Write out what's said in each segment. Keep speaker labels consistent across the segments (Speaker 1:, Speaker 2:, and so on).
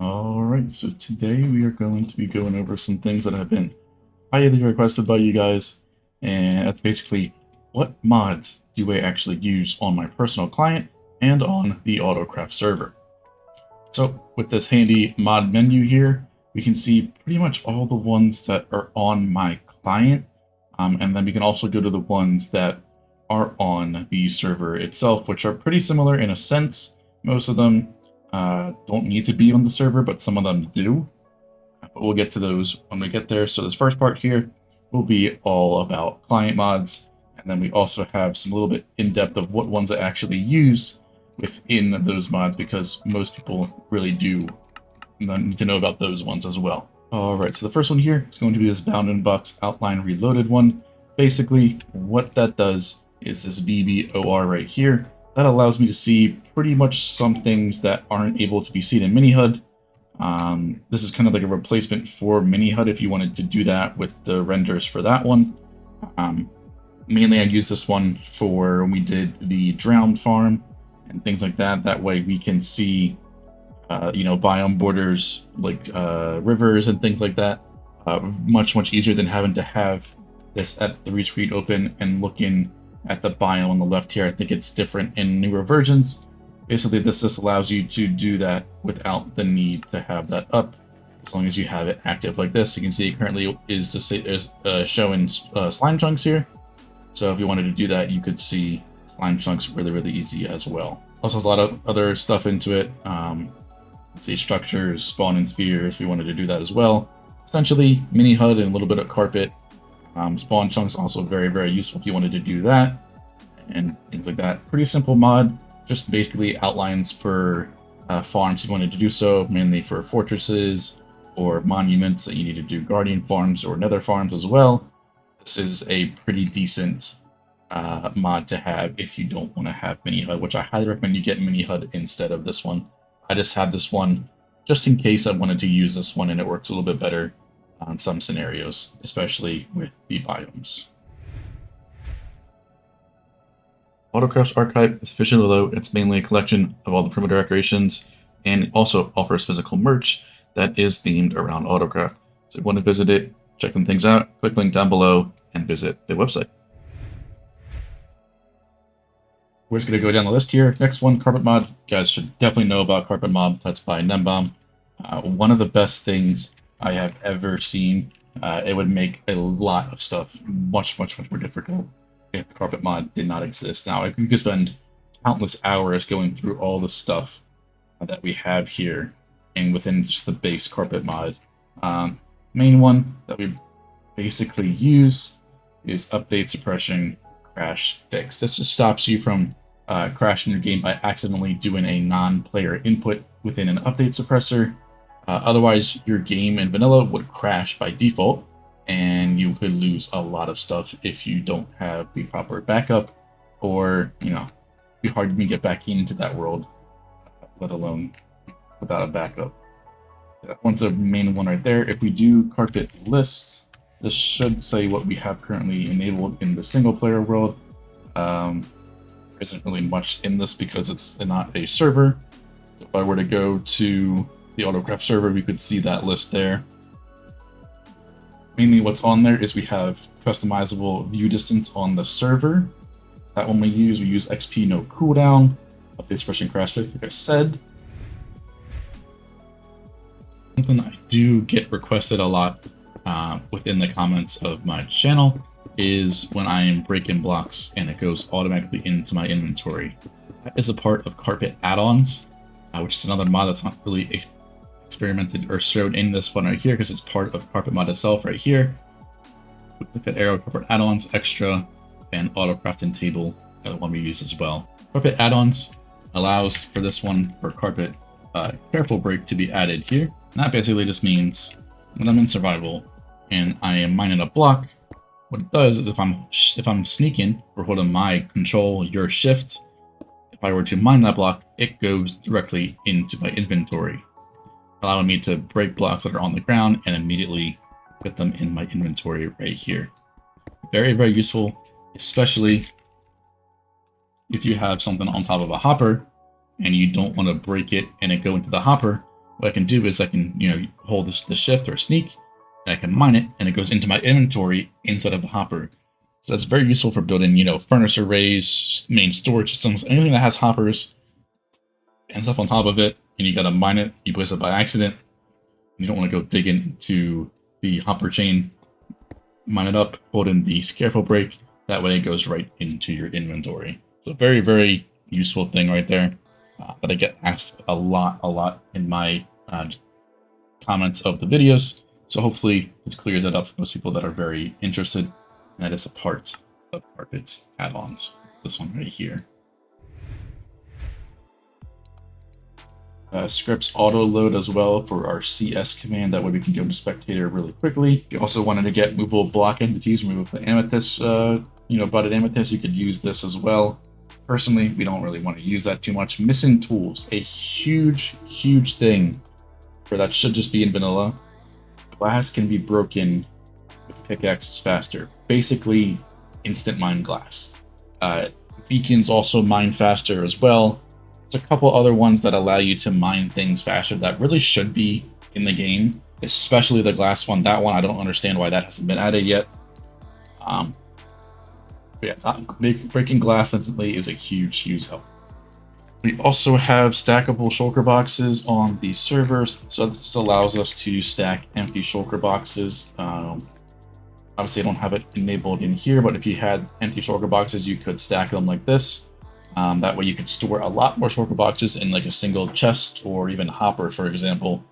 Speaker 1: Alright, so today we are going to be going over some things that have been highly requested by you guys, and that's basically what mods do I actually use on my personal client and on the AutoCraft server. So with this handy mod menu here, we can see pretty much all the ones that are on my client, and then we can also go to the ones that are on the server itself, which are pretty similar in a sense. Most of them don't need to be on the server, but some of them do. But we'll get to those when we get there. So this first part here will be all about client mods, and then we also have some little bit in depth of what ones I actually use within those mods, because most people really do need to know about those ones as well. Alright, so the first one here is going to be this BoundingBoxOutlineReloaded one. Basically, what that does is this BBOR right here. That allows me to see pretty much some things that aren't able to be seen in MiniHUD. This is kind of like a replacement for MiniHUD if you wanted to do that with the renders for that one. Mainly I use this one for when we did the drowned farm and things like that. That way we can see, biome borders like rivers and things like that much easier than having to have this at the retweet open and looking at the biome on the left here. I think it's different in newer versions. Basically, this just allows you to do that without the need to have that up, as long as you have it active like this. You can see it currently is showing slime chunks here. So if you wanted to do that, you could see slime chunks really easy as well. Also has a lot of other stuff into it. Let's see, structures, spawn and spheres, if you wanted to do that as well. Essentially, MiniHUD and a little bit of carpet. Spawn chunks also very useful if you wanted to do that, and things like that. Pretty simple mod, just basically outlines for farms if you wanted to do so, mainly for fortresses or monuments that you need to do guardian farms or nether farms as well. This is a pretty decent mod to have if you don't want to have MiniHUD, which I highly recommend you get MiniHUD instead of this one. I just have this one just in case I wanted to use this one, and it works a little bit better on some scenarios, especially with the biomes. AutoCraft's archive is officially low. It's mainly a collection of all the perimeter decorations, and it also offers physical merch that is themed around AutoCraft. So if you want to visit it, check them things out, click link down below and visit the website. We're just going to go down the list here. Next one, carpetmod. You guys should definitely know about carpetmod. That's by Nembomb. One of the best things I have ever seen. It would make a lot of stuff much more difficult if carpetmod did not exist. Now, you could spend countless hours going through all the stuff that we have here and within just the base carpetmod. Main one that we basically use is update suppression crash fix. This just stops you from crashing your game by accidentally doing a non-player input within an update suppressor. Otherwise, your game in vanilla would crash by default, and you could lose a lot of stuff if you don't have the proper backup, or, it'd be hard to get back into that world, let alone without a backup. That one's a main one right there. If we do carpet lists, this should say what we have currently enabled in the single player world. There isn't really much in this because it's not a server. So if I were to go to the AutoCraft server, we could see that list there. Mainly what's on there is we have customizable view distance on the server. That one we use XP no cooldown, update suppression crash fix, like I said. Something I do get requested a lot within the comments of my channel is when I am breaking blocks and it goes automatically into my inventory. That is a part of carpet add-ons, which is another mod that's not really experimented or showed in this one right here because it's part of carpetmod itself right here. We click that arrow, carpet add-ons, extra, and AutoCraft table, the one we use as well. Carpet add-ons allows for this one for carpet carefulbreak to be added here. And that basically just means when I'm in survival and I am mining a block, what it does is if I'm sneaking or holding my control, your shift, if I were to mine that block, it goes directly into my inventory, allowing me to break blocks that are on the ground and immediately put them in my inventory right here. Very useful, especially if you have something on top of a hopper and you don't want to break it and it go into the hopper. what I can do is I can, hold the shift or sneak, and I can mine it, and it goes into my inventory inside of the hopper. So that's very useful for building, furnace arrays, main storage systems, anything that has hoppers and stuff on top of it, and you gotta mine it, you place it by accident. You don't want to go digging into the hopper chain, mine it up, hold in the carefulbreak, that way it goes right into your inventory. So very, very useful thing right there that I get asked a lot in my comments of the videos. So hopefully this clears it up for most people that are very interested, and that is a part of Carpet add-ons. This one right here. Scripts auto load as well for our CS command. That way we can go into spectator really quickly. If you also wanted to get movable block entities, remove the amethyst, budded amethyst, you could use this as well. Personally, we don't really want to use that too much. Missing tools, a huge thing for that should just be in vanilla. Glass can be broken with pickaxes faster. Basically, instant mine glass. Beacons also mine faster as well. There's a couple other ones that allow you to mine things faster that really should be in the game, especially the glass one. That one, I don't understand why that hasn't been added yet. Yeah, breaking glass instantly is a huge help. We also have stackable shulker boxes on the servers, so this allows us to stack empty shulker boxes. Obviously, I don't have it enabled in here, but if you had empty shulker boxes, you could stack them like this. That way you could store a lot more shulker boxes in like a single chest or even hopper, for example.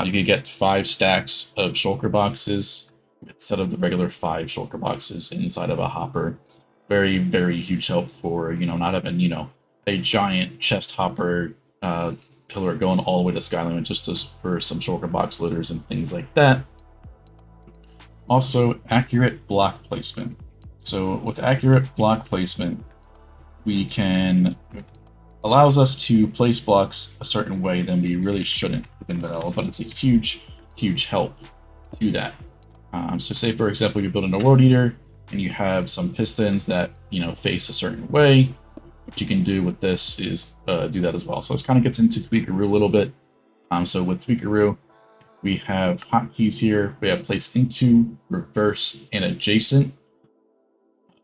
Speaker 1: You could get 5 stacks of shulker boxes instead of the regular 5 shulker boxes inside of a hopper. Very, very huge help for, not having, a giant chest hopper pillar going all the way to Skyline just for some shulker box loaders and things like that. Also, accurate block placement. So with accurate block placement, allows us to place blocks a certain way than we really shouldn't in vanilla, but it's a huge help to that. So say for example, you're building a road eater and you have some pistons that face a certain way. What you can do with this is do that as well. So this kind of gets into Tweakeroo a little bit. So with Tweakeroo, we have hotkeys here. We have place into, reverse, and adjacent,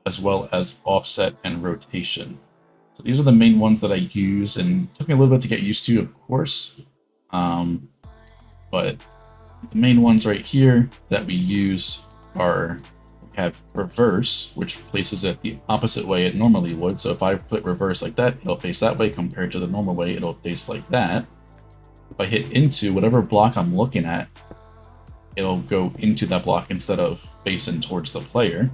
Speaker 1: as well as offset and rotation. So these are the main ones that I use, and it took me a little bit to get used to, of course. But the main ones right here that we use are, we have reverse, which places it the opposite way it normally would. So if I put reverse like that, it'll face that way, compared to the normal way, it'll face like that. If I hit into whatever block I'm looking at, it'll go into that block instead of facing towards the player.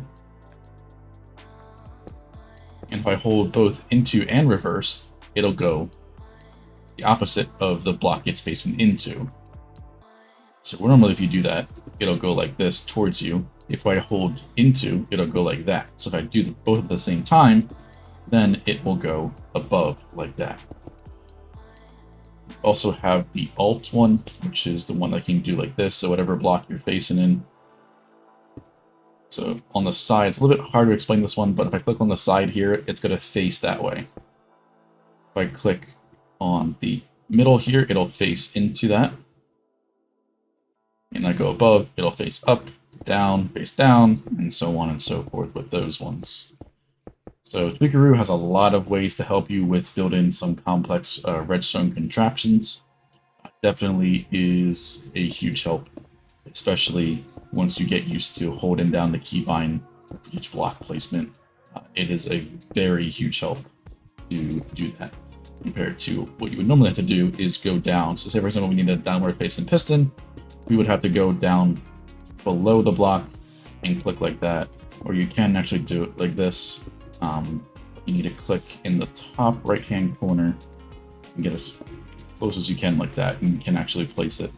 Speaker 1: And if I hold both into and reverse, it'll go the opposite of the block it's facing into. So normally if you do that, it'll go like this towards you. If I hold into, it'll go like that. So if I do both at the same time, then it will go above like that. Also have the alt one, which is the one that can do like this. So whatever block you're facing in. So on the side, it's a little bit hard to explain this one, but if I click on the side here, it's going to face that way. If I click on the middle here, it'll face into that. And I go above, it'll face up, down, face down, and so on and so forth with those ones. So Tweakeroo has a lot of ways to help you with building some complex redstone contraptions. Definitely is a huge help, especially once you get used to holding down the keybind with each block placement. It is a very huge help to do that, compared to what you would normally have to do is go down. So say for example, we need a downward facing piston, we would have to go down below the block and click like that, or you can actually do it like this. You need to click in the top right hand corner and get as close as you can like that, and you can actually place it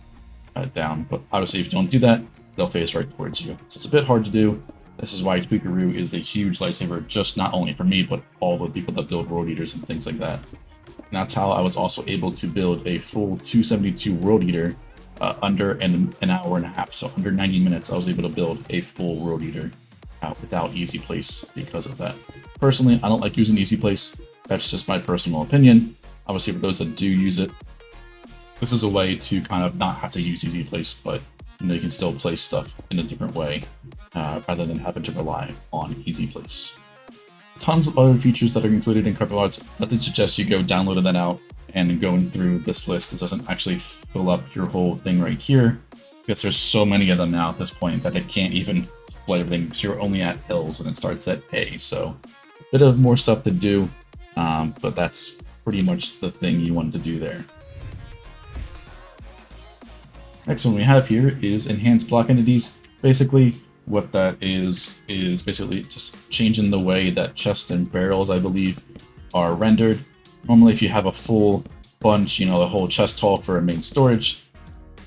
Speaker 1: down. But obviously if you don't do that, it'll face right towards you. So it's a bit hard to do. This is why Tweakeroo is a huge lifesaver, just not only for me, but all the people that build road eaters and things like that. And that's how I was also able to build a full 272 road eater under an hour and a half. So under 90 minutes, I was able to build a full road eater without easy place because of that. Personally, I don't like using easy place. That's just my personal opinion. Obviously, for those that do use it, This is a way to kind of not have to use easy place, but you can still place stuff in a different way rather than having to rely on easy place. Tons of other features that are included in carpetmods. Nothing suggests you go download it then out and going through this list. This doesn't actually fill up your whole thing right here because there's so many of them now at this point that it can't even display everything because you're only at hills and it starts at A. So a bit of more stuff to do, but that's pretty much the thing you want to do there. Next one we have here is enhanced block entities. Basically, what that is basically just changing the way that chests and barrels, I believe, are rendered. Normally, if you have a full bunch, the whole chest haul for a main storage,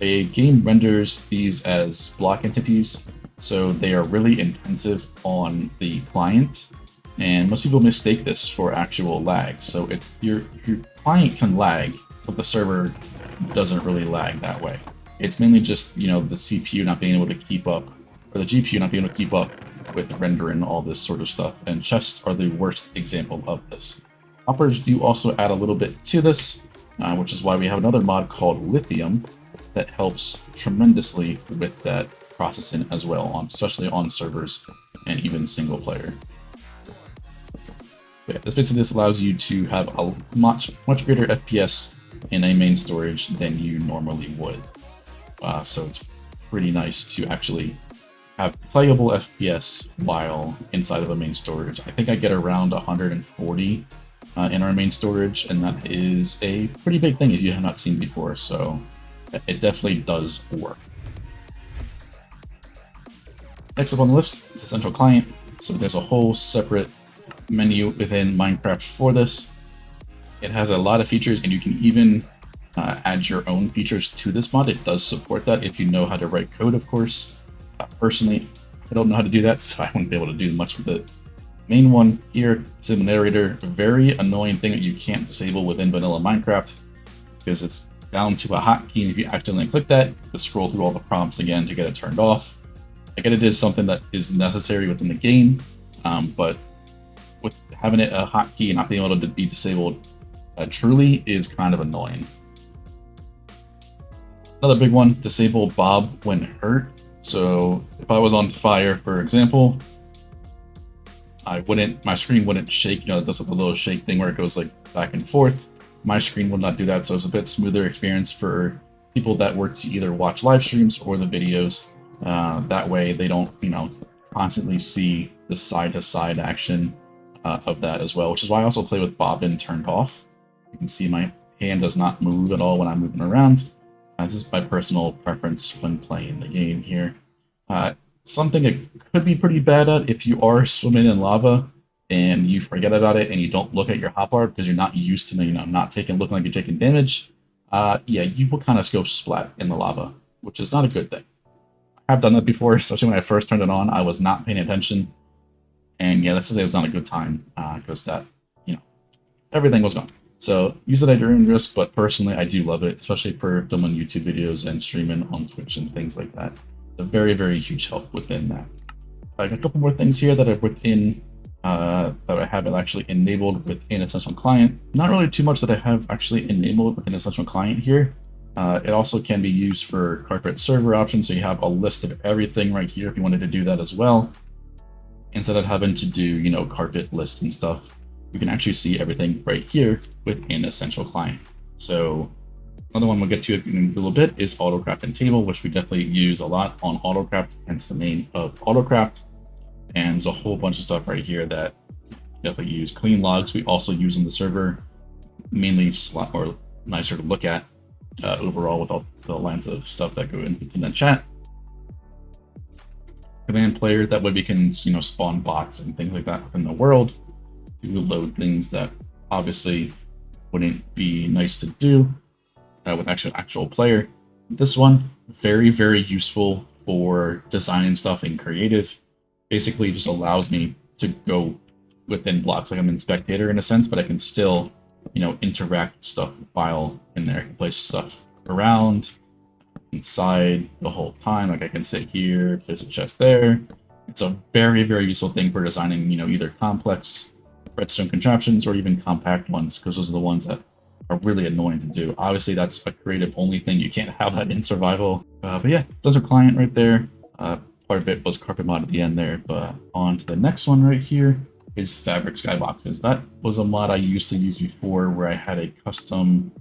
Speaker 1: a game renders these as block entities, so they are really intensive on the client, and most people mistake this for actual lag. So it's your client can lag, but the server doesn't really lag that way. It's mainly just, the CPU not being able to keep up, or the GPU not being able to keep up with rendering all this sort of stuff, and chests are the worst example of this. Hoppers do also add a little bit to this, which is why we have another mod called Lithium that helps tremendously with that processing as well, especially on servers and even single player. But yeah, this allows you to have a much greater FPS in a main storage than you normally would. So it's pretty nice to actually have playable FPS while inside of a main storage. I think I get around 140 in our main storage, and that is a pretty big thing if you have not seen before, so it definitely does work. Next up on the list is Essential Client. So there's a whole separate menu within Minecraft for this. It has a lot of features, and you can even add your own features to this mod. It does support that if you know how to write code, of course. Personally, I don't know how to do that, so I wouldn't be able to do much with it. Main one here, Sim Narrator, a very annoying thing that you can't disable within vanilla Minecraft because it's down to a hotkey, and if you accidentally click that, you have to scroll through all the prompts again to get it turned off. I get it is something that is necessary within the game, but with having it a hotkey and not being able to be disabled truly is kind of annoying. Another big one, disable Bob when hurt. So if I was on fire, for example, my screen wouldn't shake. It does like the little shake thing where it goes like back and forth. My screen would not do that, so it's a bit smoother experience for people that were to either watch live streams or the videos. That way they don't, constantly see the side-to-side action of that as well, which is why I also play with Bobbin turned off. You can see my hand does not move at all when I'm moving around. This is my personal preference when playing the game here. Something it could be pretty bad at if you are swimming in lava and you forget about it and you don't look at your hotbar because you're not used to not looking like you're taking damage. Yeah, you will kind of go splat in the lava, which is not a good thing. I've done that before, especially when I first turned it on. I was not paying attention, and yeah, let's just say it was not a good time because that, everything was gone. So use it at your own risk, but personally, I do love it, especially for filming YouTube videos and streaming on Twitch and things like that. It's a very, very huge help within that. I got a couple more things here that are within, that I have it actually enabled within Essential Client. Not really too much that I have actually enabled within Essential Client here. It also can be used for carpet server options, so you have a list of everything right here if you wanted to do that as well. Instead of having to do, carpet lists and stuff, you can actually see everything right here within Essential Client. So another one we'll get to in a little bit is AutoCraft and Table, which we definitely use a lot on AutoCraft, hence the name of AutoCraft. And there's a whole bunch of stuff right here that definitely use. Clean logs we also use on the server, mainly just a lot more nicer to look at overall with all the lines of stuff that go in within the chat. Command player, that way we can spawn bots and things like that within the world. You load things that obviously wouldn't be nice to do with actual player. This one, very, very useful for designing stuff in creative. Basically just allows me to go within blocks like I'm in spectator in a sense, but I can still, interact with stuff while in there. I can place stuff around inside the whole time. Like I can sit here, place a chest there. It's a very, very useful thing for designing, either complex redstone contraptions or even compact ones, because those are the ones that are really annoying to do. Obviously, that's a creative only thing. You can't have that in survival. But yeah, that's our client right there. Part of it was carpetmod at the end there. But on to the next one right here is FabricSkyBoxes. That was a mod I used to use before where I had a custom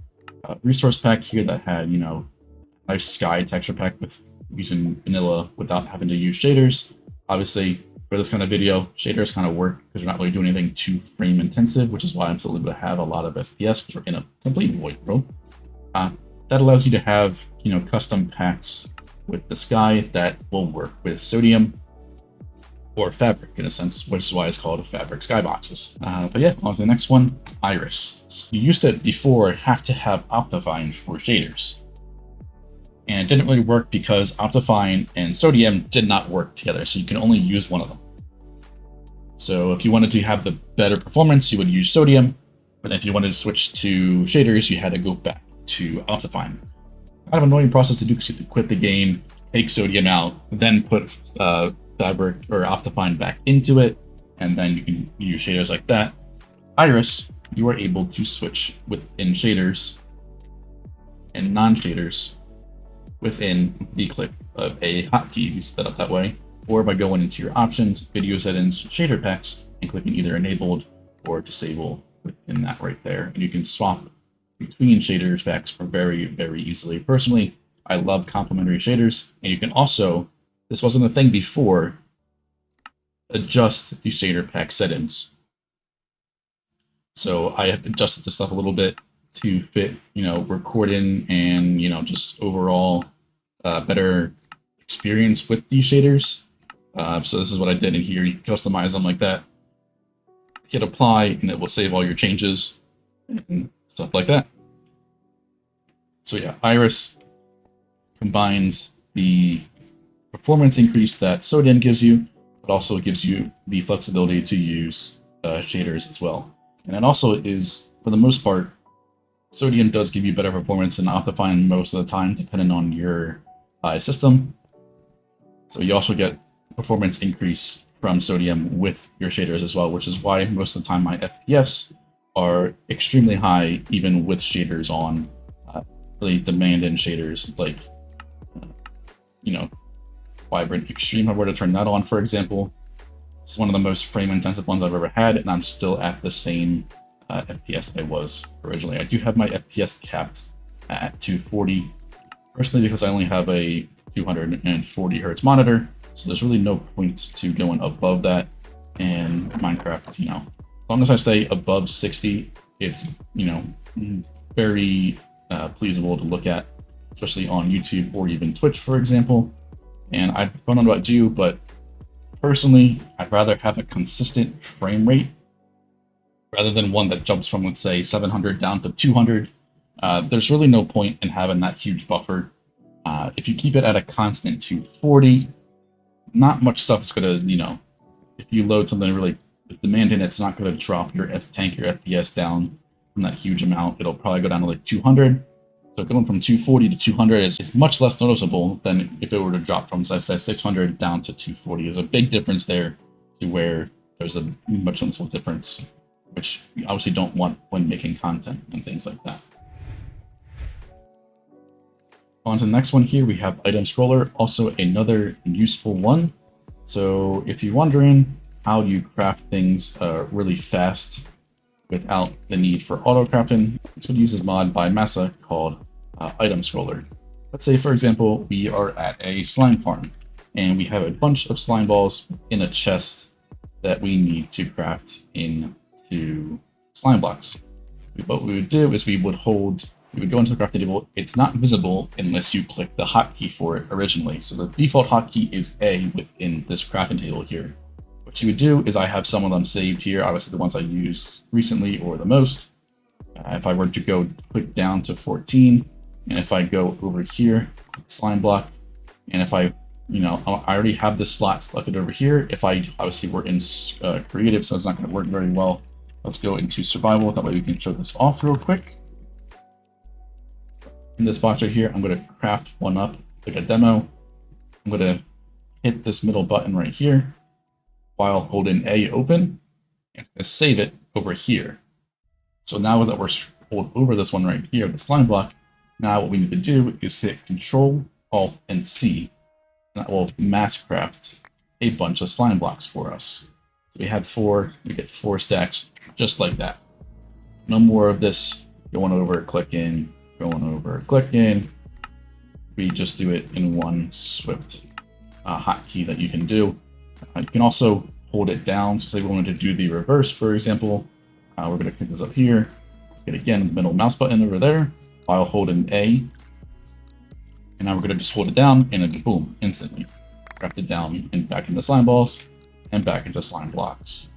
Speaker 1: resource pack here that had, you know, nice sky texture pack with using vanilla without having to use shaders. Obviously, for this kind of video, shaders kind of work because you're not really doing anything too frame intensive, which is why I'm still able to have a lot of FPS because we're in a complete void world. That allows you to have, you know, custom packs with the sky that will work with sodium or fabric in a sense, which is why it's called FabricSkyBoxes. But yeah, on to the next one, Iris. You used to before have to have Optifine for shaders. And it didn't really work because Optifine and sodium did not work together, so you can only use one of them. So if you wanted to have the better performance, you would use sodium, but if you wanted to switch to shaders, you had to go back to Optifine. Kind of annoying process to do because you have to quit the game, take sodium out, then put fabric or Optifine back into it, and then you can use shaders like that. Iris, you are able to switch within shaders and non-shaders within the click of a hotkey if you set it up that way, or by going into your options, video settings, shader packs, and clicking either enabled or disable within that right there. And you can swap between shaders packs very, very easily. Personally, I love complementary shaders, and you can also, this wasn't a thing before, adjust the shader pack settings. So I have adjusted this stuff a little bit to fit, you know, recording and, you know, just overall better experience with these shaders. So this is what I did in here. You can customize them like that. Hit apply, and it will save all your changes and stuff like that. So yeah, Iris combines the performance increase that sodium gives you, but also gives you the flexibility to use shaders as well. And it also is, for the most part, sodium does give you better performance than Optifine most of the time, depending on your system. So you also get performance increase from sodium with your shaders as well, which is why most of the time my FPS are extremely high, even with shaders on. Really demand-in shaders like, you know, Vibrant Extreme. If I were to turn that on, for example, it's one of the most frame-intensive ones I've ever had, and I'm still at the same FPS I was originally. I do have my FPS capped at 240, personally, because I only have a 240 hertz monitor, so there's really no point to going above that. And Minecraft, you know, as long as I stay above 60, it's, you know, very pleasable to look at, especially on YouTube or even Twitch, for example. And I don't know about you, but personally, I'd rather have a consistent frame rate rather than one that jumps from, let's say, 700 down to 200. There's really no point in having that huge buffer. If you keep it at a constant 240, not much stuff is going to, you know, if you load something really demanding, it's not going to drop your tank your FPS down from that huge amount. It'll probably go down to like 200. So going from 240 to 200 is much less noticeable than if it were to drop from, say, 600 down to 240. There's a big difference there to where there's a much noticeable difference, which you obviously don't want when making content and things like that. On to the next one here, we have Item Scroller, also another useful one. So if you're wondering how you craft things really fast without the need for auto-crafting, this would use this mod by Massa called Item Scroller. Let's say, for example, we are at a slime farm, and we have a bunch of slime balls in a chest that we need to craft into slime blocks. What we would do is we would go into the crafting table. It's not visible unless you click the hotkey for it originally. So the default hotkey is A within this crafting table here. What you would do is I have some of them saved here, obviously the ones I use recently or the most. If I were to go click down to 14, and if I go over here, slime block, and if I, you know, I already have this slot selected over here. If I obviously were in creative, so it's not going to work very well. Let's go into survival. That way we can show this off real quick. In this box right here, I'm going to craft one up like a demo. I'm going to hit this middle button right here while holding A open, and save it over here. So now that we're hold over this one right here, the slime block, now what we need to do is hit Control, Alt, and C. And that will mass craft a bunch of slime blocks for us. So we have 4, we get 4 stacks just like that. No more of this going over, clicking, going over, clicking. We just do it in one swift hotkey that you can do. You can also hold it down. So say we wanted to do the reverse, for example. We're going to click this up here. Hit again the middle mouse button over there while holding A. And now we're going to just hold it down and it boom, instantly. Craft it down and back into slime balls and back into slime blocks.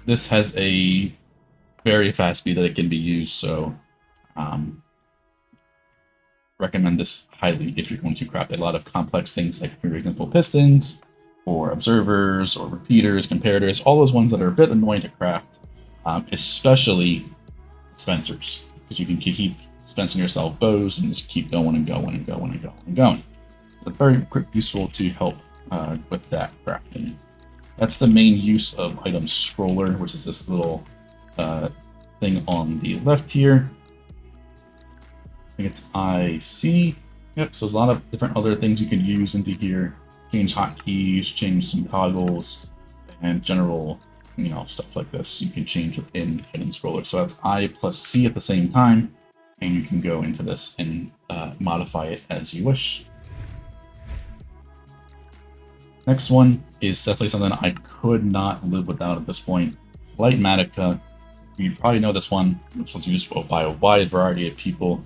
Speaker 1: This has a very fast speed that it can be used, so recommend this highly if you're going to craft a lot of complex things like, for example, pistons, or observers, or repeaters, comparators, all those ones that are a bit annoying to craft, especially dispensers, because you can keep dispensing yourself bows and just keep going and going and going and going and going. So very quick, useful to help with that crafting. That's the main use of item scroller, which is this little thing on the left here. I think it's IC. Yep, so there's a lot of different other things you can use into here. Change hotkeys, change some toggles, and general, stuff like this you can change within item scroller. So that's I plus C at the same time, and you can go into this and modify it as you wish. Next one is definitely something I could not live without at this point. LightMatica. You probably know this one, which is used by a wide variety of people.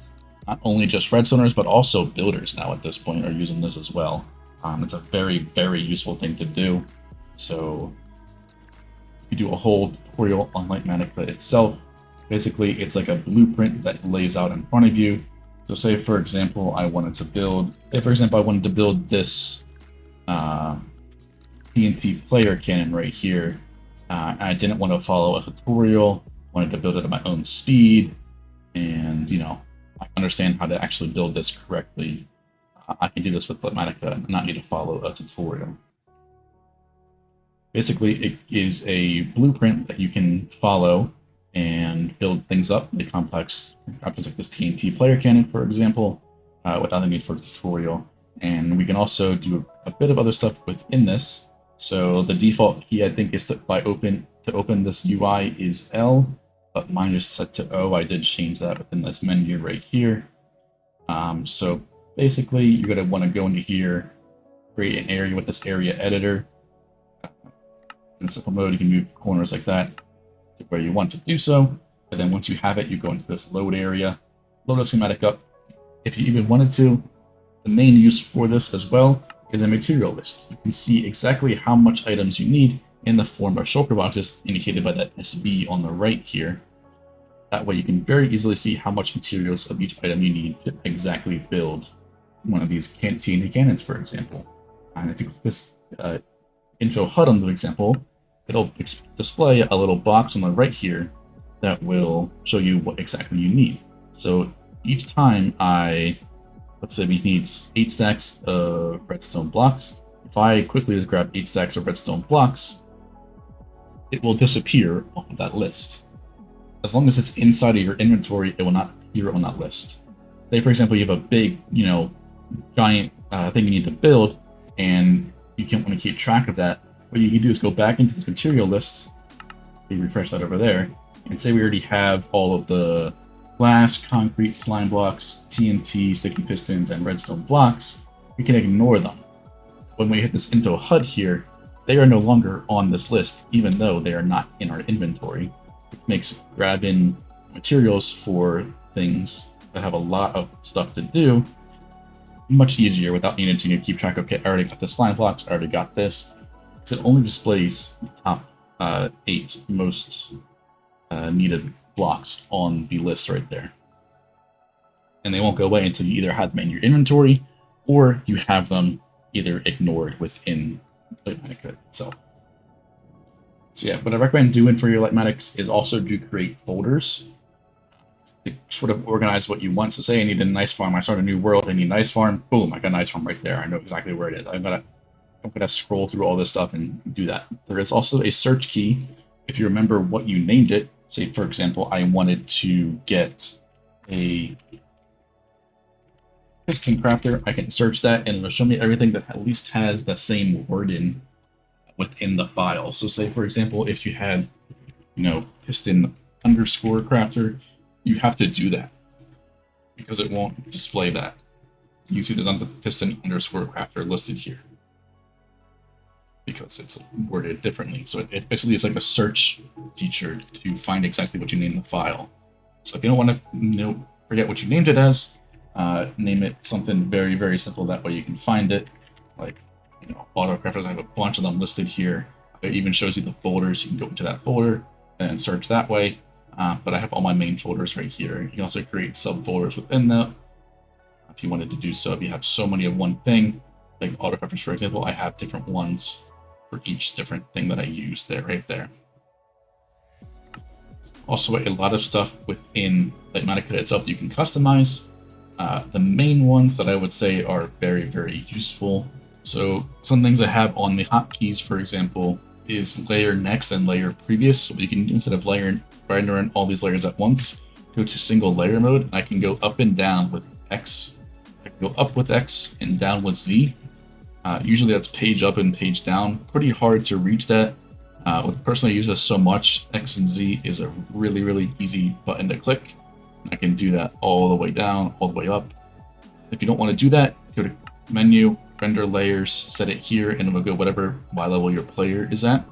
Speaker 1: Not only just redstoners, but also builders now at this point are using this as well. It's a very, very useful thing to do. So you do a whole tutorial on LightMatica itself. Basically, it's like a blueprint that lays out in front of you. So say, for example, I wanted to build this TNT player cannon right here. And I didn't want to follow a tutorial, wanted to build it at my own speed, and I understand how to actually build this correctly. I can do this with LightMatica and not need to follow a tutorial. Basically, it is a blueprint that you can follow and build things up, the complex options like this TNT player cannon, for example, without the need for a tutorial. And we can also do a bit of other stuff within this. So the default key, I think, is to open this UI is L, but mine is set to O. I did change that within this menu right here. So basically, you're going to want to go into here, create an area with this area editor. In simple mode, you can move corners like that to where you want to do so. And then once you have it, you go into this load area, load a schematic up. If you even wanted to, the main use for this as well is a material list. You can see exactly how much items you need in the form of shulker boxes, indicated by that SB on the right here. That way you can very easily see how much materials of each item you need to exactly build one of these TNT cannons, for example. And if you click this info HUD on the example, it'll display a little box on the right here that will show you what exactly you need. So each time let's say we need 8 stacks of redstone blocks. If I quickly just grab 8 stacks of redstone blocks, it will disappear off of that list. As long as it's inside of your inventory, it will not appear on that list. Say, for example, you have a big, giant thing you need to build, and you can't want to keep track of that. What you can do is go back into this material list, we refresh that over there, and say we already have all of the glass, concrete, slime blocks, TNT, sticky pistons, and redstone blocks. We can ignore them. When we hit this info HUD here, they are no longer on this list, even though they are not in our inventory. It makes grabbing materials for things that have a lot of stuff to do much easier without needing to keep track of, okay, I already got the slime blocks, I already got this. Because it only displays the top 8 most needed blocks on the list right there. And they won't go away until you either have them in your inventory or you have them either ignored within LightMatica itself. So yeah, what I recommend doing for your Lightmatics is also to create folders to sort of organize what you want. So say I need a nice farm, I start a new world, I need a nice farm, boom, I got a nice farm right there. I know exactly where it is. I'm gonna scroll through all this stuff and do that. There is also a search key. If you remember what you named it, say for example, I wanted to get a piston crafter, I can search that and it'll show me everything that at least has the same wording within the file. So say for example, if you had, piston underscore crafter, you have to do that because it won't display that. You see there's not the piston underscore crafter listed here because it's worded differently. So it basically is like a search feature to find exactly what you named the file. So if you don't want to forget what you named it as, name it something very, very simple. That way you can find it. Like, AutoCraft, I have a bunch of them listed here. It even shows you the folders. You can go into that folder and search that way. But I have all my main folders right here. You can also create subfolders within that if you wanted to do so. If you have so many of one thing, like AutoCrafters, for example, I have different ones for each different thing that I use there, right there. Also, a lot of stuff within LightMatica itself that you can customize. The main ones that I would say are very, very useful. So some things I have on the hotkeys, for example, is layer next and layer previous. So you can, instead of rendering all these layers at once, go to single layer mode. And I can go up and down with X. I can go up with X and down with Z. Usually that's page up and page down. Pretty hard to reach that. With personally, I use this so much. X and Z is a really, really easy button to click. I can do that all the way down, all the way up. If you don't want to do that, go to menu, render layers, set it here, and it'll go whatever Y level your player is at.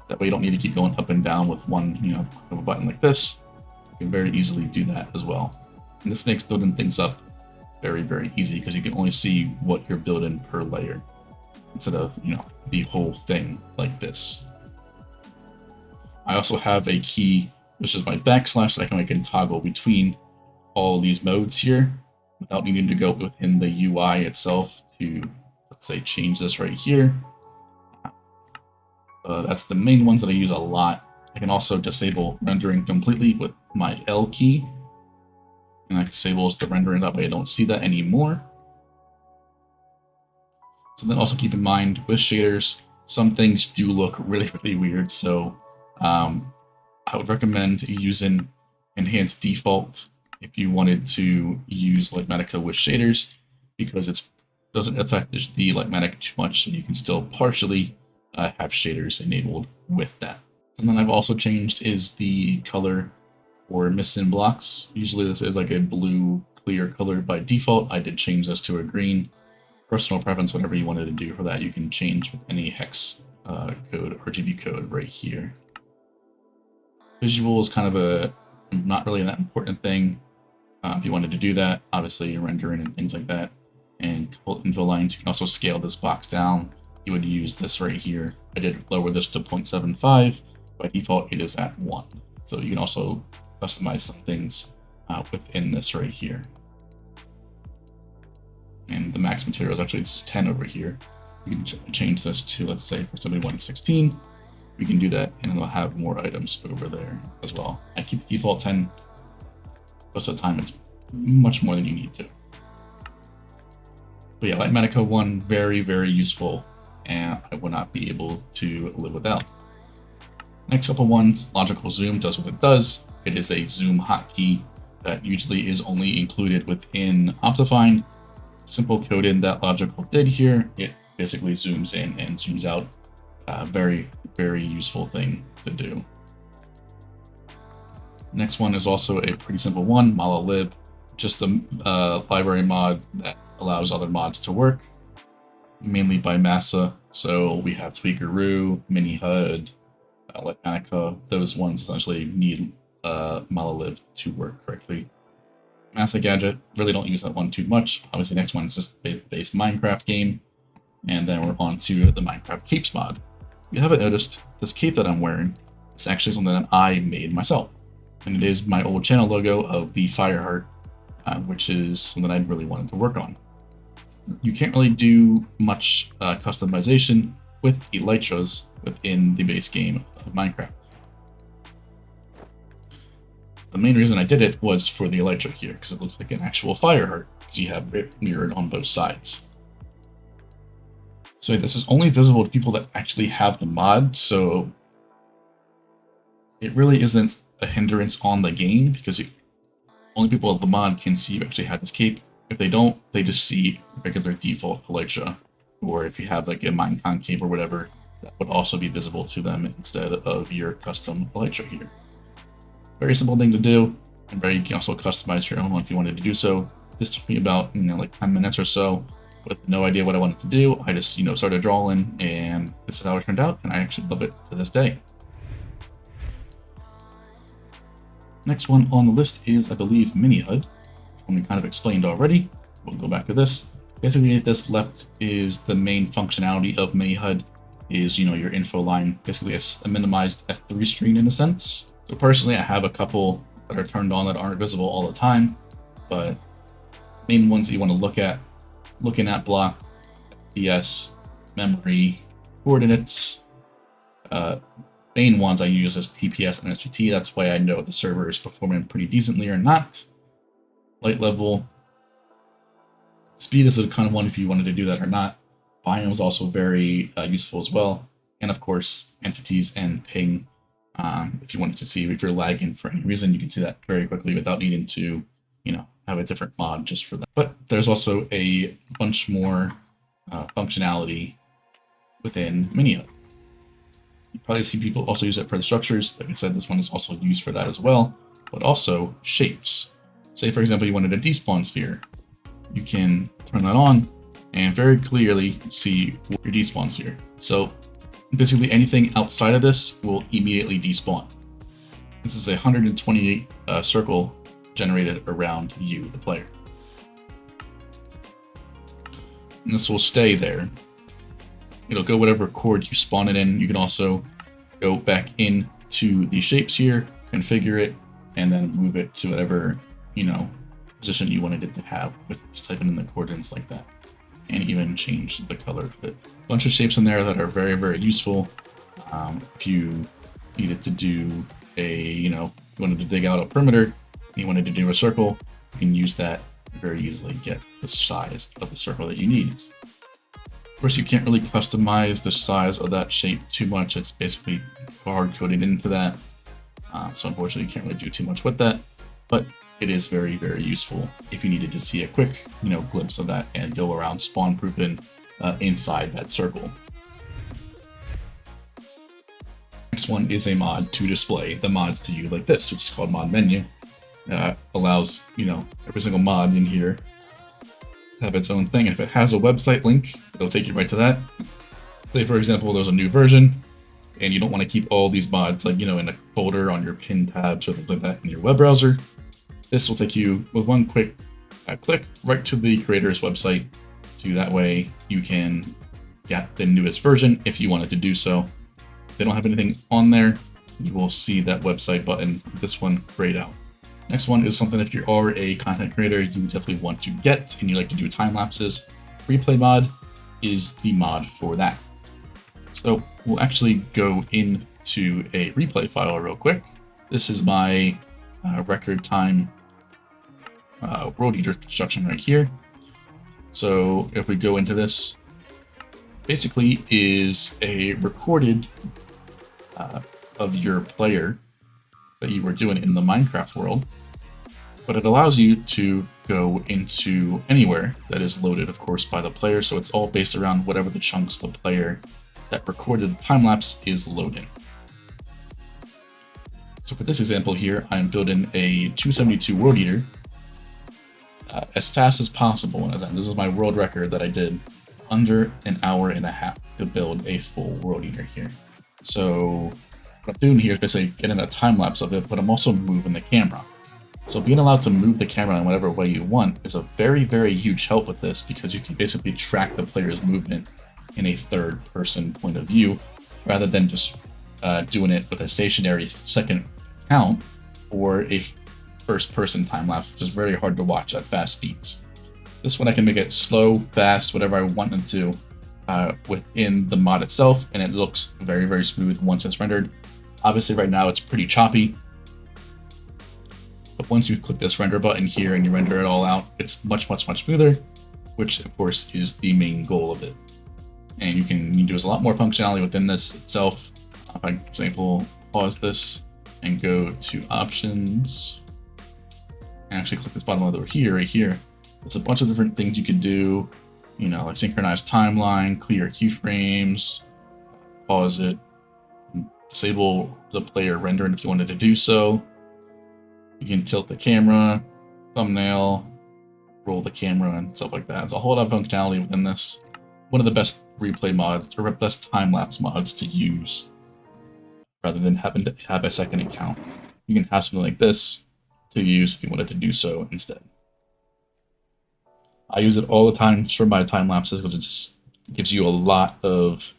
Speaker 1: That way you don't need to keep going up and down with one, a button like this. You can very easily do that as well. And this makes building things up very, very easy because you can only see what you're building per layer instead of, the whole thing like this. I also have a key, which is my backslash, that I can toggle between all these modes here without needing to go within the UI itself to, let's say, change this right here. That's the main ones that I use a lot. I can also disable rendering completely with my L key. And that disables the rendering, that way I don't see that anymore. So then also keep in mind, with shaders, some things do look really, really weird. So I would recommend using Enhanced Default if you wanted to use LightMatica with shaders, because it doesn't affect the LightMatica too much, so you can still partially have shaders enabled with that. Something I've also changed is the color for missing blocks. Usually this is like a blue clear color by default. I did change this to a green. Personal preference, whatever you wanted to do for that, you can change with any hex code, RGB code right here. Visual is kind of a not really that important thing. If you wanted to do that, obviously rendering and things like that, and pull it into lines, you can also scale this box down. You would use this right here. I did lower this to 0.75. By default, it is at 1. So you can also customize some things within this right here. And the max materials, actually, this is 10 over here. You can change this to, let's say, for somebody wanting 16. We can do that, and it'll have more items over there as well. I keep the default 10. Most of the time, it's much more than you need to. But yeah, LightMatica 1, very, very useful, and I would not be able to live without. Next couple ones, logical zoom does what it does. It is a zoom hotkey that usually is only included within Optifine. Simple coding that logical did here, it basically zooms in and zooms out. Very, very useful thing to do. Next one is also a pretty simple one, ModelLib, just a library mod that allows other mods to work, mainly by Massa. So we have Tweakeroo, MiniHUD, LightMatica. Those ones essentially need ModelLib to work correctly. Massa Gadget, really don't use that one too much. Obviously, next one is just the base Minecraft game. And then we're on to the Minecraft Capes mod. If you haven't noticed, this cape that I'm wearing is actually something that I made myself. And it is my old channel logo of the Fireheart, which is something I really wanted to work on. You can't really do much customization with elytras within the base game of Minecraft. The main reason I did it was for the elytra here, because it looks like an actual Fireheart, because you have it mirrored on both sides. So this is only visible to people that actually have the mod, so it really isn't a hindrance on the game, because only people with the mod can see you actually have this cape. If they don't, they just see regular default Elytra. Or if you have like a Minecon cape or whatever, that would also be visible to them instead of your custom Elytra here. Very simple thing to do, and you can also customize your own one if you wanted to do so. This took me about like 10 minutes or so with no idea what I wanted to do. I just started drawing, and this is how it turned out, and I actually love it to this day. Next one on the list is, I believe, MiniHUD, one we kind of explained already. We'll go back to this. Basically, this left is the main functionality of MiniHUD, is your info line, basically a minimized F3 screen in a sense. So personally, I have a couple that are turned on that aren't visible all the time, but main ones that you want to look at: looking at block, FPS, memory, coordinates. Main ones I use as TPS and SPT. That's why I know the server is performing pretty decently or not. Light level. Speed is the kind of one if you wanted to do that or not. Biome is also very useful as well. And of course, entities and ping. If you wanted to see if you're lagging for any reason, you can see that very quickly without needing to, have a different mod just for that. But there's also a bunch more functionality within MiniHUD. You probably see people also use it for the structures. Like I said, this one is also used for that as well, but also shapes. Say, for example, you wanted a despawn sphere. You can turn that on and very clearly see your despawn sphere. So basically anything outside of this will immediately despawn. This is a 128 circle generated around you, the player. And this will stay there. It'll go whatever chord you spawn it in. You can also go back into the shapes here, configure it, and then move it to whatever, position you wanted it to have, with just typing in the coordinates like that. And even change the color of it. A bunch of shapes in there that are very, very useful. If you needed to do you wanted to dig out a perimeter, and you wanted to do a circle, you can use that very easily, get the size of the circle that you need. Of course, you can't really customize the size of that shape too much. It's basically hard-coded into that. So unfortunately, you can't really do too much with that. But it is very, very useful if you needed to see a quick, glimpse of that and go around spawn-proofing inside that circle. Next one is a mod to display the mods to you like this, which is called ModMenu. Allows, every single mod in here have its own thing. If it has a website link, it'll take you right to that. Say, for example, there's a new version, and you don't want to keep all these mods in a folder on your pinned tabs or things like that in your web browser. This will take you with one quick click right to the creator's website, so that way you can get the newest version if you wanted to do so. If they don't have anything on there, you will see that website button, this one grayed out. Next one is something if you are a content creator, you definitely want to get, and you like to do time lapses. Replay mod is the mod for that. So we'll actually go into a replay file real quick. This is my record time world eater construction right here. So if we go into this, basically is a recorded of your player that you were doing in the Minecraft world, but it allows you to go into anywhere that is loaded, of course, by the player. So it's all based around whatever the chunks the player that recorded time-lapse is loading. So for this example here, I'm building a 272 World Eater as fast as possible. And this is my world record that I did under an hour and a half to build a full World Eater here. So what I'm doing here is basically getting a time lapse of it, but I'm also moving the camera. So being allowed to move the camera in whatever way you want is a very, very huge help with this, because you can basically track the player's movement in a third-person point of view, rather than just doing it with a stationary second count or a first-person time-lapse, which is very hard to watch at fast speeds. This one I can make it slow, fast, whatever I want it to within the mod itself, and it looks very, very smooth once it's rendered. Obviously, right now it's pretty choppy, but once you click this render button here and you render it all out, it's much, much, much smoother, which of course is the main goal of it. And you do a lot more functionality within this itself. If I, for example, pause this and go to options and actually click this bottom over here, right here. There's a bunch of different things you could do, you know, like synchronize timeline, clear keyframes, pause it, disable the player rendering if you wanted to do so. You can tilt the camera, thumbnail, roll the camera, and stuff like that. There's a whole lot of functionality within this. One of the best replay mods, or best time-lapse mods to use, rather than having to have a second account. You can have something like this to use if you wanted to do so instead. I use it all the time for my time lapses because it just gives you a lot of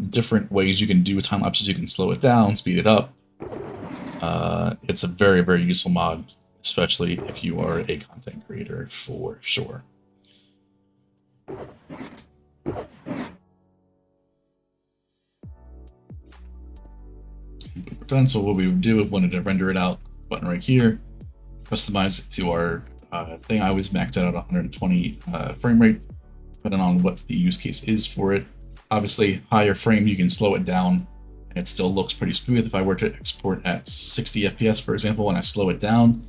Speaker 1: different ways you can do time lapses. You can slow it down, speed it up. It's a very, very useful mod, especially if you are a content creator, for sure. We're done. So what we would do, if we wanted to render it out, button right here, customize it to our thing. I always max it out at 120 frame rate, depending on what the use case is for it. Obviously, higher frame, you can slow it down, and it still looks pretty smooth. If I were to export at 60 FPS, for example, and I slow it down,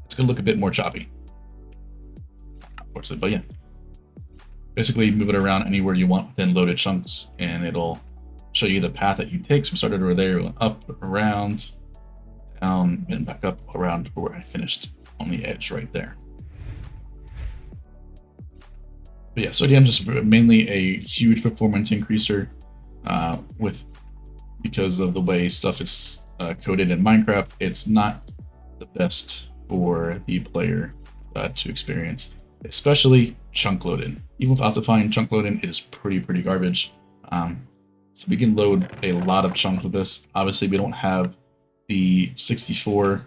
Speaker 1: it's going to look a bit more choppy, unfortunately. But yeah, basically move it around anywhere you want within loaded chunks, and it'll show you the path that you take. So we started over there, went up, around, down, and back up around where I finished on the edge right there. But yeah, Sodium is just mainly a huge performance increaser because of the way stuff is coded in Minecraft. It's not the best for the player to experience, especially chunk loading. Even with Optifine, chunk loading is pretty garbage. So we can load a lot of chunks with this. Obviously, we don't have the 64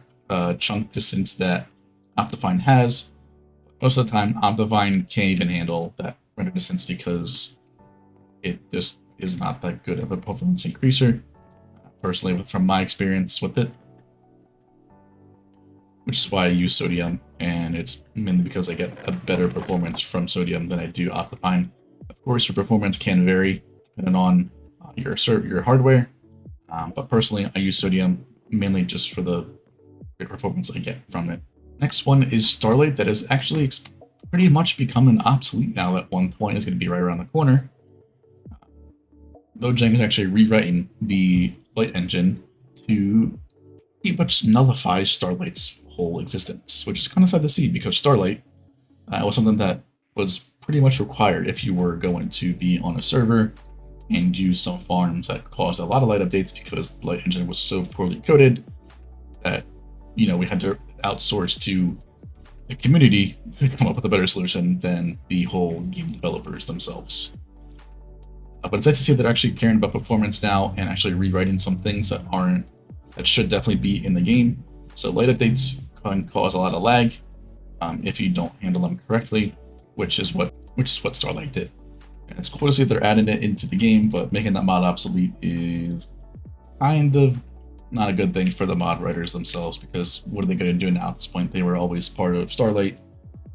Speaker 1: chunk distance that Optifine has. Most of the time, Optifine can't even handle that render distance because it just is not that good of a performance increaser. Personally, from my experience with it, which is why I use Sodium, and it's mainly because I get a better performance from Sodium than I do Optifine. Of course, your performance can vary depending on your hardware, but personally, I use Sodium mainly just for the great performance I get from it. Next one is Starlight. That is actually pretty much becoming obsolete now. At one point, is going to be right around the corner. Mojang is actually rewriting the Light engine to pretty much nullify Starlight's whole existence, which is kind of sad to see because Starlight was something that was pretty much required if you were going to be on a server and use some farms that caused a lot of light updates, because the Light engine was so poorly coded that, you know, we had to outsource to the community to come up with a better solution than the whole game developers themselves. But it's nice to see that they're actually caring about performance now and actually rewriting some things that should definitely be in the game. So light updates can cause a lot of lag if you don't handle them correctly, which is what Starlight did. And it's cool to see that they're adding it into the game, but making that mod obsolete is kind of not a good thing for the mod writers themselves, because what are they going to do now at this point? They were always part of Starlight,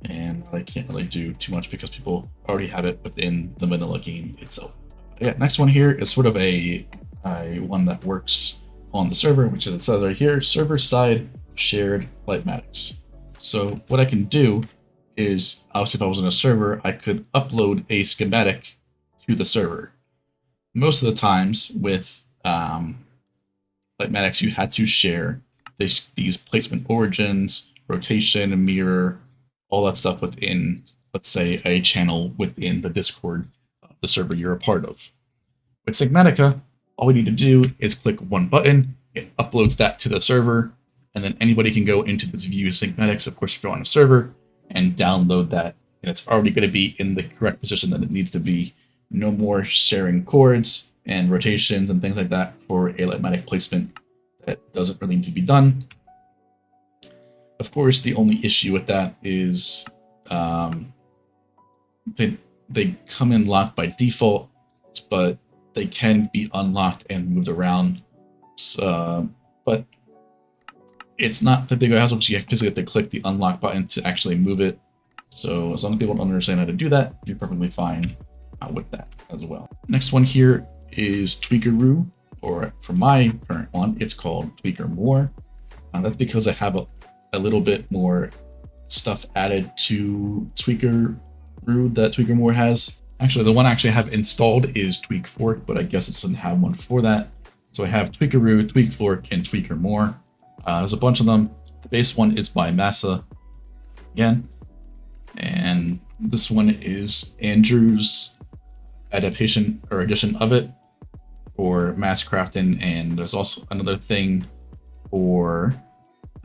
Speaker 1: and they can't really do too much because people already have it within the vanilla game itself. Yeah, next one here is sort of a one that works on the server, which is, it says right here, server-side shared LightMatics. So what I can do is, obviously if I was in a server, I could upload a schematic to the server. Most of the times with LightMatics, you had to share these placement origins, rotation, mirror, all that stuff within, let's say, a channel within the Discord of the server you're a part of. With Sigmatica, all we need to do is click one button, it uploads that to the server, and then anybody can go into this view Sigmatics, of course, if you're on a server, and download that, and it's already going to be in the correct position that it needs to be. No more sharing chords and rotations and things like that for a LightMatic placement that doesn't really need to be done. Of course, the only issue with that is they come in locked by default, but they can be unlocked and moved around. But it's not the big hassle because you physically have to click the unlock button to actually move it. So as long as people don't understand how to do that, you're perfectly fine with that as well. Next one here is Tweakeroo, or for my current one, it's called Tweaker More. That's because I have a little bit more stuff added to Tweaker that Tweaker More has. Actually, the one I actually have installed is TweakFork, but I guess it doesn't have one for that. So I have Tweakeroo, TweakFork, and Tweaker More. There's a bunch of them. The base one is by Massa again, and this one is Andrew's adaptation or edition of it for mass crafting. And there's also another thing for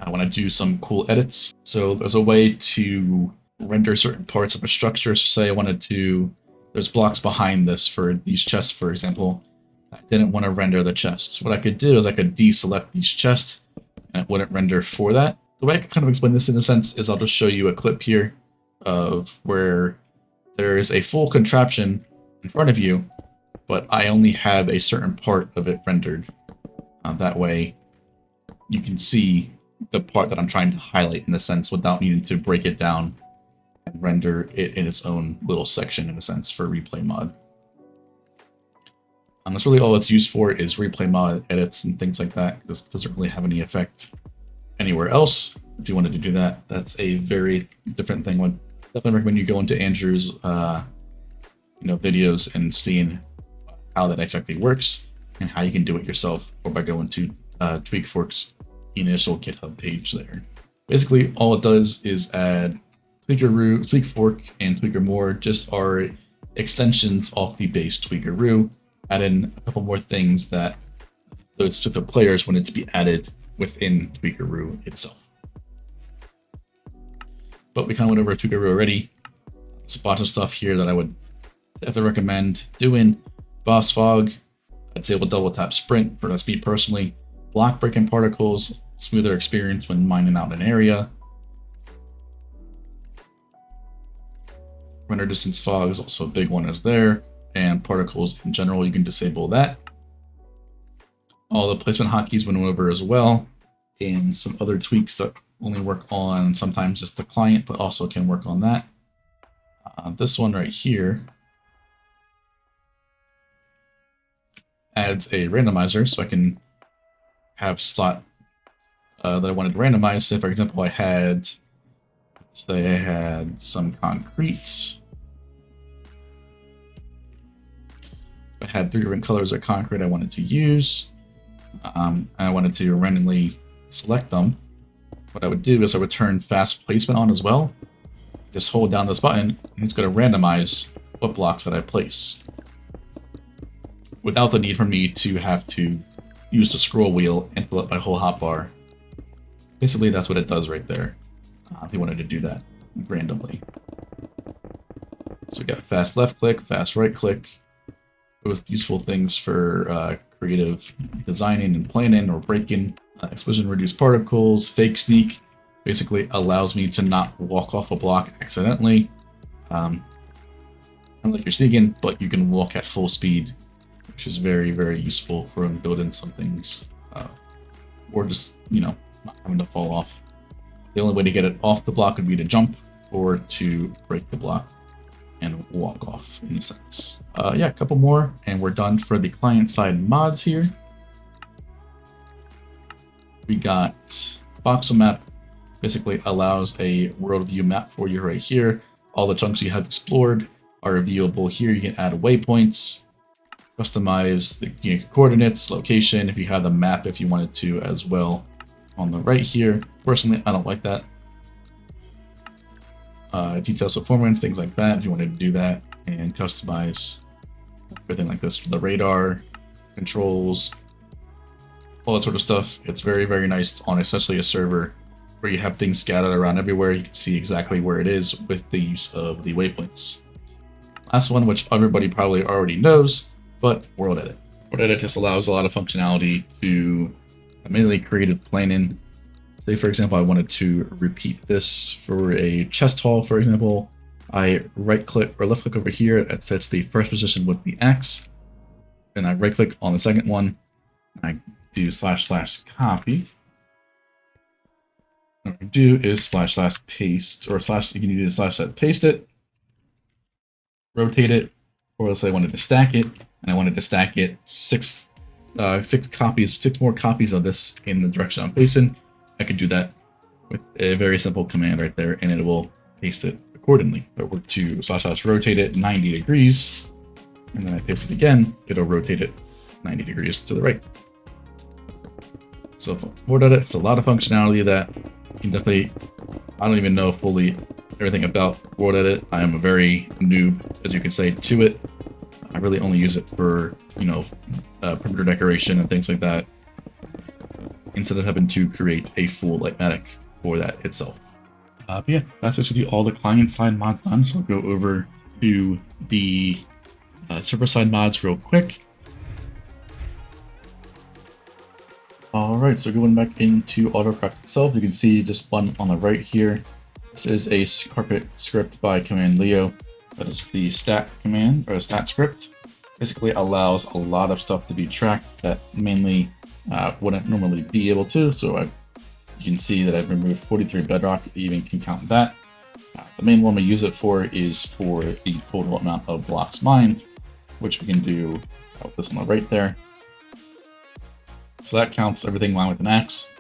Speaker 1: when I do some cool edits. So there's a way to render certain parts of a structure. So say I wanted to, there's blocks behind this for these chests, for example. I didn't want to render the chests. What I could do is I could deselect these chests and it wouldn't render for that. The way I can kind of explain this in a sense is I'll just show you a clip here of where there is a full contraption in front of you, but I only have a certain part of it rendered. That way you can see the part that I'm trying to highlight in a sense without needing to break it down and render it in its own little section in a sense for replay mod. That's really all it's used for is replay mod edits and things like that. This doesn't really have any effect anywhere else. If you wanted to do that, that's a very different thing. Would definitely recommend you go into Andrew's videos and seeing how that exactly works and how you can do it yourself, or by going to TweakFork's initial GitHub page there. Basically, all it does is add Tweakeroo, TweakFork, and Tweaker More just are extensions off the base Tweakeroo. Add in a couple more things that those specific players wanted to be added within Tweakeroo itself. But we kind of went over Tweakeroo already. There's a bunch of stuff here that I would definitely recommend doing. Boss Fog, I'd say we'll double tap Sprint for that's me personally. Block breaking particles, smoother experience when mining out an area. Render distance fog is also a big one as there. And particles in general, you can disable that. All the placement hotkeys went over as well, and some other tweaks that only work on sometimes just the client, but also can work on that. This one right here adds a randomizer, so I can have slot that I wanted to randomize. Say, for example, I had some concrete. I had 3 different colors of concrete I wanted to use, and I wanted to randomly select them. What I would do is I would turn fast placement on as well. Just hold down this button, and it's going to randomize what blocks that I place, without the need for me to have to use the scroll wheel and fill up my whole hotbar. Basically, that's what it does right there, if you wanted to do that randomly. So we got fast left click, fast right click, both useful things for creative designing and planning or breaking. Explosion reduce particles, fake sneak basically allows me to not walk off a block accidentally. Kind of like you're sneaking, but you can walk at full speed, which is very, very useful for building some things, or just, not having to fall off. The only way to get it off the block would be to jump or to break the block and walk off in a sense. Yeah, a couple more and we're done for the client side mods here. We got Voxel Map, basically allows a world view map for you right here. All the chunks you have explored are viewable here. You can add waypoints, customize the coordinates, location, if you have the map if you wanted to as well on the right here. Personally, I don't like that. Details performance, things like that, if you wanted to do that, and customize everything like this for the radar, controls, all that sort of stuff. It's very, very nice on especially a server where you have things scattered around everywhere. You can see exactly where it is with the use of the waypoints. Last one, which everybody probably already knows, but World Edit. World Edit just allows a lot of functionality to immediately creative planning. Say, for example, I wanted to repeat this for a chest haul, for example. I right click or left click over here, that sets the first position with the X. Then I right click on the second one. I do // copy. What I do is // paste, or you can do / paste it, rotate it, or let's say I wanted to stack it, and I wanted to stack it 6 six more copies of this in the direction I'm facing, I could do that with a very simple command right there, and it will paste it accordingly. If I were to / rotate it 90 degrees, and then I paste it again, it'll rotate it 90 degrees to the right. So if I board at it, it's a lot of functionality that you can definitely, I don't even know fully everything about board edit. I am a very noob, as you can say, to it. I really only use it for, perimeter decoration and things like that, instead of having to create a full LightMatica for that itself. But yeah, that's basically all the client-side mods done. So I'll go over to the server-side mods real quick. Alright, so going back into AutoCraft itself, you can see just one on the right here. This is a carpet script by command Leo. That is the stat command, or stat script. Basically allows a lot of stuff to be tracked that mainly wouldn't normally be able to. So you can see that I've removed 43 bedrock, it even can count that. The main one we use it for is for the total amount of blocks mined, which we can do with this on the right there. So that counts everything lined with an axe,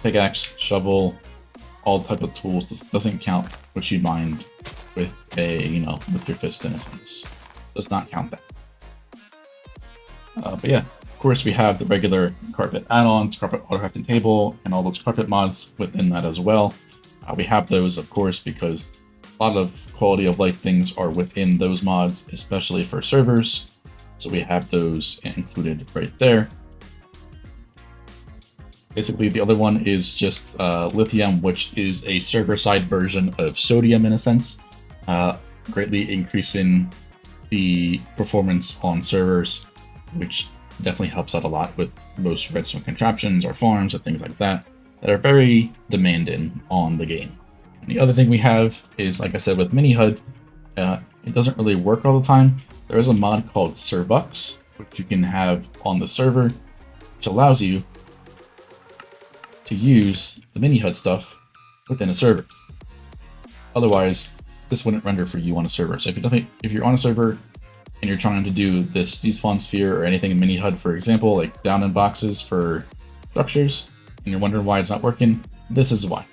Speaker 1: pickaxe, shovel, all types of tools. This doesn't count what you mined with with your fist in a sense. Does not count that. But yeah, of course we have the regular carpet add-ons, carpet AutoCrafting table, and all those carpet mods within that as well. We have those, of course, because a lot of quality of life things are within those mods, especially for servers. So we have those included right there. Basically, the other one is just lithium, which is a server-side version of sodium in a sense, greatly increasing the performance on servers, which definitely helps out a lot with most redstone contraptions or farms or things like that are very demanding on the game. And the other thing we have is, like I said, with MiniHUD, it doesn't really work all the time. There is a mod called Servux, which you can have on the server, which allows you to use the MiniHUD stuff within a server. Otherwise, this wouldn't render for you on a server. So if you're on a server and you're trying to do this despawn sphere or anything in MiniHUD, for example, like BoundingBoxes for structures, and you're wondering why it's not working, this is why.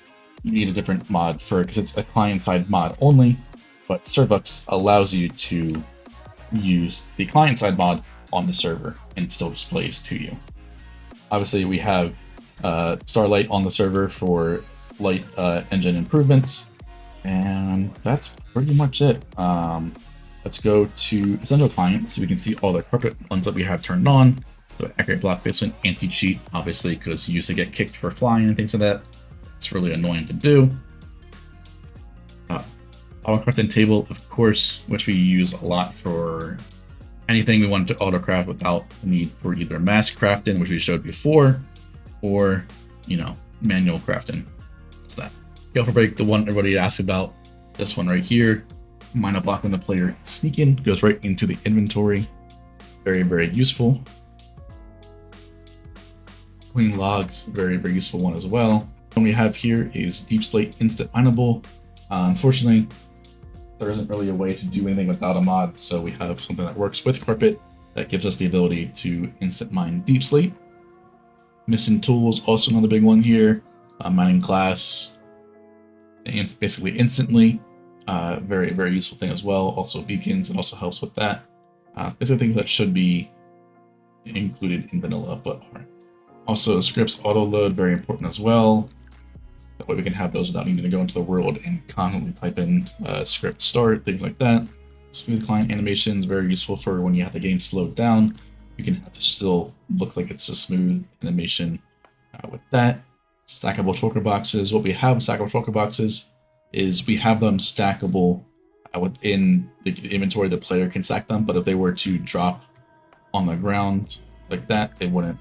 Speaker 1: You need a different mod because it's a client-side mod only, but Servux allows you to use the client-side mod on the server and it still displays to you. Obviously, we have Starlight on the server for light engine improvements, and that's pretty much it. Let's go to Essential Client so we can see all the carpet ones that we have turned on. So accurate block placement, anti-cheat, obviously, because you used to get kicked for flying and things like that. It's really annoying to do. AutoCrafting table, of course, which we use a lot for anything we want to AutoCraft without the need for either mass crafting, which we showed before, or, manual crafting. What's that? Carefulbreak, the one everybody asked about. This one right here. Mine a block when the player is sneaking, goes right into the inventory. Very, very useful. Clean logs, very, very useful one as well. One we have here is Deep Slate Instant Mineable. Unfortunately, there isn't really a way to do anything without a mod, so we have something that works with Carpet that gives us the ability to instant mine Deep Slate. Missing tools, also another big one here. Mining glass, and basically instantly. Very, very useful thing as well. Also beacons, it also helps with that. Basically things that should be included in vanilla, but aren't. Also scripts auto load, very important as well. That way we can have those without needing to go into the world and constantly type in script start, things like that. Smooth client animations, very useful for when you have the game slowed down. You can have to still look like it's a smooth animation with that. Stackable shulker boxes. What we have with stackable shulker boxes is we have them stackable within the inventory. The player can stack them, but if they were to drop on the ground like that, they wouldn't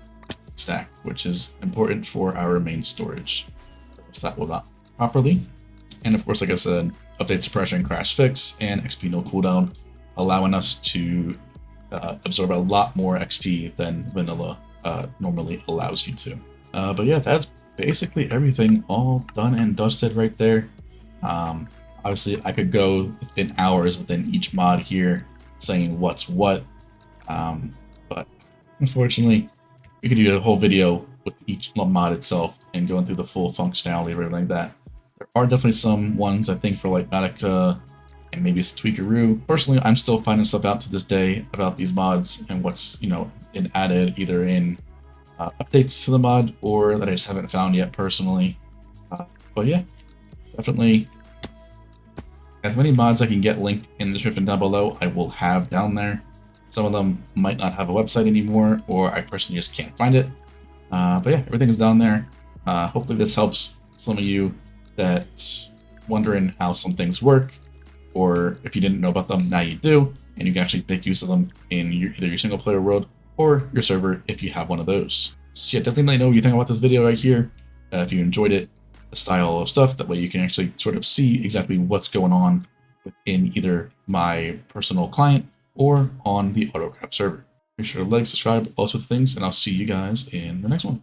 Speaker 1: stack, which is important for our main storage. If that will not properly. And of course, like I said, update suppression, crash fix, and XP no cooldown, allowing us to absorb a lot more XP than vanilla normally allows you to. But yeah, that's basically everything all done and dusted right there. Obviously, I could go in hours within each mod here saying what's what, but unfortunately, we could do a whole video with each mod itself and going through the full functionality of everything like that. There are definitely some ones, I think, for LightMatica and maybe Tweakaroo. Personally, I'm still finding stuff out to this day about these mods and what's, been added either in updates to the mod or that I just haven't found yet personally. But yeah, definitely as many mods I can get linked in the description down below, I will have down there. Some of them might not have a website anymore, or I personally just can't find it. But yeah, everything is down there. Hopefully this helps some of you that wondering how some things work, or if you didn't know about them, now you do, and you can actually make use of them in either your single player world or your server if you have one of those. So yeah, definitely let me know what you think about this video right here. If you enjoyed it, the style of stuff, that way you can actually sort of see exactly what's going on within either my personal client or on the AutoCraft server. Make sure to like, subscribe, all sorts of things, and I'll see you guys in the next one.